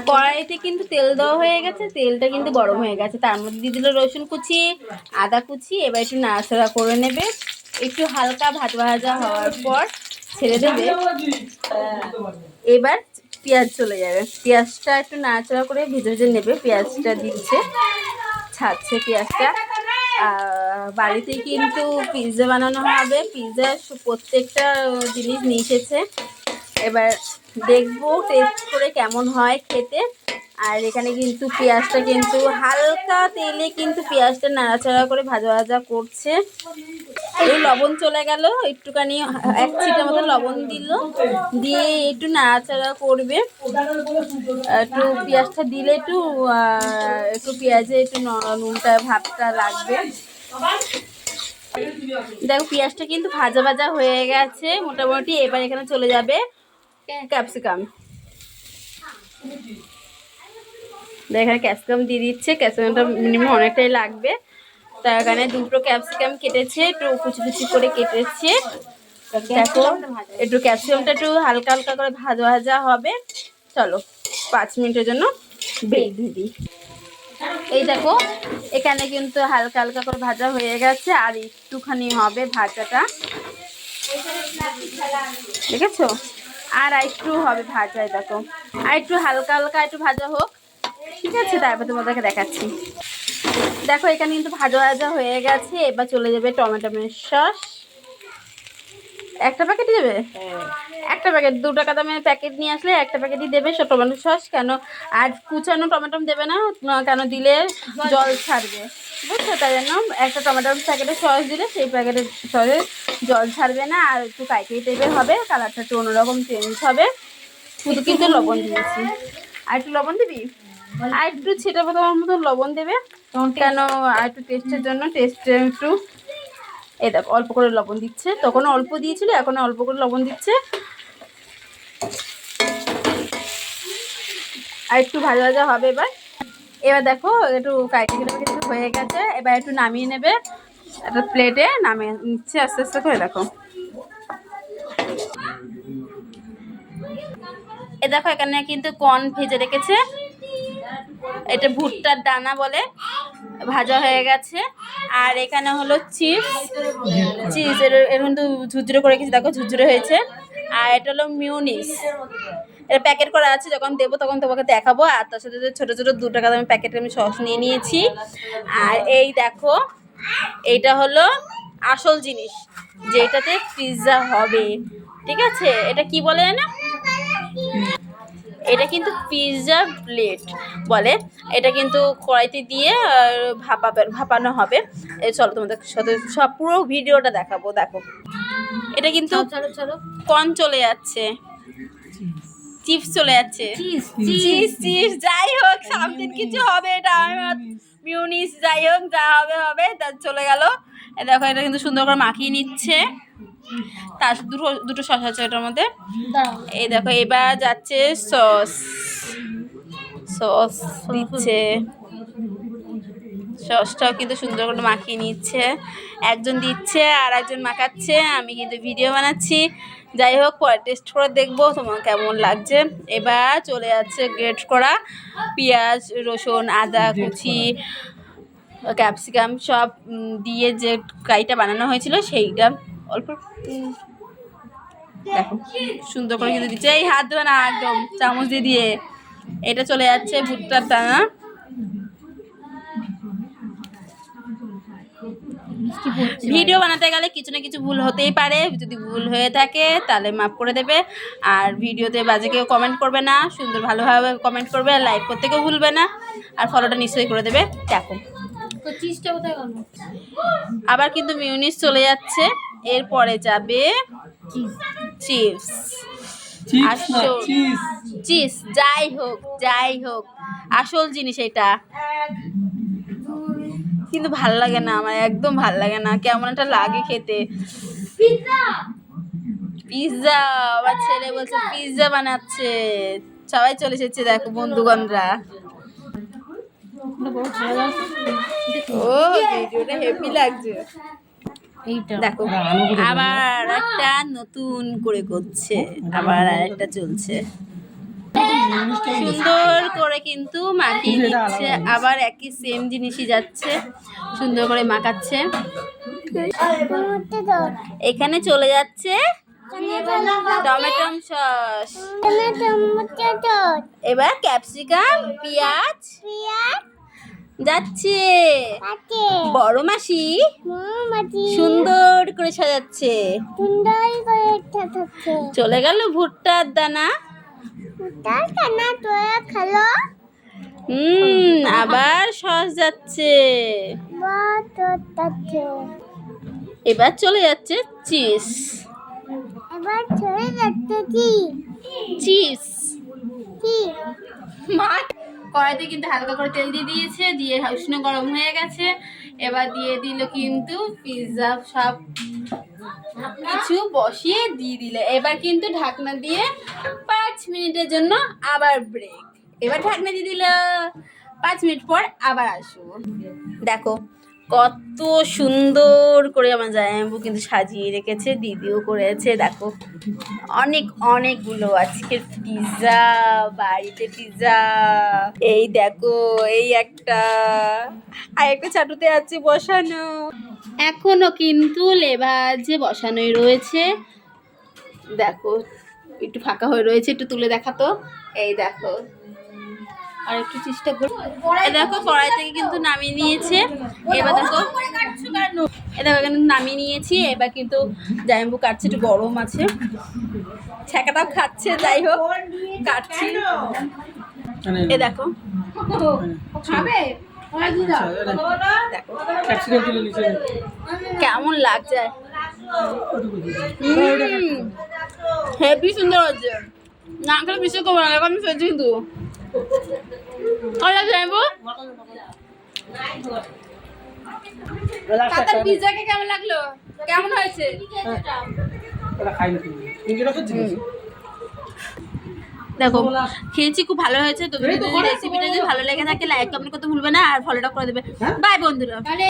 কড়াইতে কিন্তু তেল দেওয়া হয়ে গেছে, তেলটা কিন্তু গরম হয়ে গেছে। তার মধ্যে দিয়ে দিল রসুন কুচি, আদা কুচি। এবার একটু নাড়াচাড়া করে নেবে, একটু হালকা ভাজা ভাজা হওয়ার পর ছেড়ে দেবে। এবার পেঁয়াজ চলে যাবে, পেঁয়াজটা একটু নাড়াচাড়া করে ভেজে ভেজে নেবে। পেঁয়াজটা দিচ্ছে, ছাড়ছে পেঁয়াজটা। বাড়িতে কিন্তু পিৎজা বানানো হবে, পিৎজার প্রত্যেকটা জিনিস নিয়ে এসেছে। এবার দেখবো টেস্ট করে কেমন হয় খেতে। আর এখানে কিন্তু পেঁয়াজটা কিন্তু হালকা তেলে কিন্তু পেঁয়াজটা নাড়াচাড়া করে ভাজা ভাজা করছে। এই লবণ চলে গেল, একটুখানি 1 ছিটা মতো লবণ দিল, দিয়ে একটু নাড়াচাড়া করবে। একটু পেঁয়াজটা দিলে একটু পেঁয়াজে একটু নুনটা ভাবটা লাগবে। দেখো পেঁয়াজটা কিন্তু ভাজা ভাজা হয়ে গেছে মোটামুটি। এবার এখানে চলে যাবে ক্যাপসিকাম। এখানে ক্যাপসিকাম দিয়ে দিচ্ছে, ক্যাপসিকামটা মিনিমাম অনেকটাই লাগবে। তার এখানে 2টো ক্যাপসিকাম কেটেছে, একটু কুচি কুচি করে কেটেছে। দেখো একটু ক্যাপসিকামটা একটু হালকা হালকা করে ভাজা ভাজা হবে। চলো 5 মিনিটের জন্য বেঁধে দিই। এই দেখো এখানে কিন্তু হালকা হালকা করে ভাজা হয়ে গেছে, আর একটুখানি হবে ভাজাটা, দেখেছো? আর একটু হবে ভাজা। দেখো আর একটু হালকা হালকা একটু ভাজা হোক, ঠিক আছে? তারপর তোমাদেরকে দেখাচ্ছি। দেখো এখানে কিন্তু ভাজা ভাজা হয়ে গেছে। এবার চলে যাবে টমেটো সস। একটা প্যাকেট দেবে, একটা প্যাকেট 2 টাকা দামের প্যাকেট নিয়ে আসলে একটা প্যাকেটই দেবে টমেটো সস। কেন আর কুচানো টমেটো দেবে না, কেন দিলে জল ছাড়বে, বুঝছো? তাই জন্য একটা টমেটোর প্যাকেটের সস দিলে সেই প্যাকেটের সসে জল ছাড়বে না, আর একটু কাইকাই টাইপের হবে, কালারটা একটু অন্যরকম চেঞ্জ হবে। শুধু কিন্তু লবণ দিয়েছি। আর একটু লবণ দিবি, আর একটু ছিটা তোমার মতো লবণ দেবে, কেন আর একটু টেস্টের জন্য, টেস্টে একটু। এই দেখো অল্প করে লবণ দিচ্ছে, তখন অল্প দিয়েছিল, এখন অল্প করে লবণ দিচ্ছে। আর একটু ভাজা ভাজা হবে। এবার দেখো একটু কাইটি কিন্তু হয়ে গেছে। এবার একটু নামিয়ে নেবে, একটা প্লেটে নামিয়ে নিচ্ছে আস্তে আস্তে করে। দেখো এ দেখো এখানে কিন্তু কর্ন ভেজে রেখেছে, এটা ভুট্টার দানা বলে, ভাজা হয়ে গেছে। আর এখানে হলো চিপস, এর কিন্তু ঝুরঝুরে করে রেখেছি, দেখো ঝুরঝুরে হয়েছে। আর এটা হলো মিউনিস, এটা প্যাকেট করা আছে, যখন দেবো তখন তোমাকে দেখাবো। আর তার সাথে ছোটো ছোটো 2 টাকা দামের প্যাকেটে আমি সস নিয়ে নিয়েছি। আর এই দেখো এইটা হলো আসল জিনিস, যেটাতে পিৎজা হবে, ঠিক আছে? এটা কি বলে না, এটা কিন্তু পিৎজা প্লেট বলে। এটা কিন্তু কড়াইতে দিয়ে ভাপানো হবে। চলো তোমাদের সাথে সব পুরো ভিডিওটা দেখাবো। দেখো এটা কিন্তু কর্ন চলে যাচ্ছে, চিপস চলে যাচ্ছে, চিপস যাই হোক সামথিং কিছু হবে, এটা মিউনিস যাই হোক, যা হবে হবে। তা চলে গেল। দেখো এটা কিন্তু সুন্দর করে মাখিয়ে নিচ্ছে, তার দুটো সস আছে এটার মধ্যে। এই দেখো এবার যাচ্ছে সস, সস দিচ্ছে, সসটাও কিন্তু সুন্দর করে মাখিয়ে নিচ্ছে। একজন দিচ্ছে আর একজন মাখাচ্ছে, আমি কিন্তু ভিডিও বানাচ্ছি। যাই হোক পরে টেস্ট করে দেখবো তোমার কেমন লাগছে। এবার চলে যাচ্ছে গ্রেট করা পেঁয়াজ, রসুন, আদা কুচি, ক্যাপসিকাম সব দিয়ে যে কাইটা বানানো হয়েছিল সেইটা অল্প দেখো সুন্দর করে কিন্তু দিচ্ছে। এই হাত দেবে না, একদম চামচ দিয়ে দিয়ে। এটা চলে যাচ্ছে ভুট্টার দানা। ভিডিও বানাতে গেলে কিছু না কিছু ভুল হতেই পারে, যদি ভুল হয়ে থাকে তাহলে মাফ করে দেবে। আর ভিডিওতে বাজে কেউ কমেন্ট করবে না, সুন্দর ভালোভাবে কমেন্ট করবে, আর লাইক করতে কেউ ভুলবে না, আর ফলোটা নিশ্চয়ই করে দেবে। দেখো আবার কিন্তু মিউনিস চলে যাচ্ছে, এরপরে যাবে চিপস। চিজ যাই হোক আসল জিনিস এটা, কিন্তু ভাল লাগে না আমার, একদম ভাল লাগে না, কেমন একটা লাগে খেতে। পিৎজা, আমার ছেলে বলছে পিৎজা বানাচ্ছে, সবাই চলে এসেছে দেখো বন্ধুগণরা। ও ভিডিওটা হেভি লাগছে। দেখো আবার একটা নতুন করে করছে, আবার আরেকটা চলছে। সুন্দর করে কিন্তু মাখিয়ে দিচ্ছে, আবার একই সেম জিনিসই যাচ্ছে, সুন্দর করে মাখাচ্ছে। এখানে চলে যাচ্ছে টমেটো সস, এবার ক্যাপসিকাম, পেঁয়াজ যাচ্ছে। বড় মাসি সুন্দর করে সাজাচ্ছে। চলে গেল ভুট্টার দানা। আবার সস যাচ্ছে। এবার চলে যাচ্ছে চিজ। চিজ কড়াইতে কিন্তু হালকা করে তেল দিয়ে দিয়েছে, দিয়ে উষ্ণ গরম হয়ে গেছে। এবার দিয়ে দিল কিন্তু পিৎজা সব কিছু বসিয়ে দিয়ে দিলে। এবার কিন্তু ঢাকনা দিয়ে 5 মিনিটের জন্য আবার ব্রেক। এবার ঢাকনা দিয়ে দিল, 5 মিনিট পর আবার আসবো। দেখো কত সুন্দর করে আমার জামাইবাবু কিন্তু সাজিয়ে রেখেছে, দিদিও করেছে। দেখো অনেকগুলো আজকের পিৎজা, বাড়িতে পিৎজা। এই দেখো এই একটা, আর একটা চাটুতে আছে বসানো। এখনো কিন্তু লেভাজে বসানোই রয়েছে। দেখো একটু ফাঁকা হয়ে রয়েছে, একটু তুলে দেখাতো। এই দেখো আর একটু চেষ্টা করি। দেখো কড়াই থেকে কিন্তু নামিয়ে নিয়েছে। এবার দেখো এখানে নামিয়ে নিয়েছি। এবার কিন্তু জামাইবাবু কাটছে, একটু গরম আছে, ছ্যাঁকাটাও খাচ্ছে। যাই হোক কাটছি। এ দেখো কেমন লাগছে, হেভি সুন্দর হচ্ছে। না খেলে বিশ্বাস করবো না, আমি ফেলছি কিন্তু পিৎজাকে কেমন লাগলো, কেমন হয়েছে? দেখো খেয়েছি, খুব ভালো হয়েছে। তো রেসিপিটা যদি ভালো লেগে থাকে লাইক কমেন্ট করতে ভুলবে না, আর ফলোটা করে দেবে। বাই বন্ধুরা।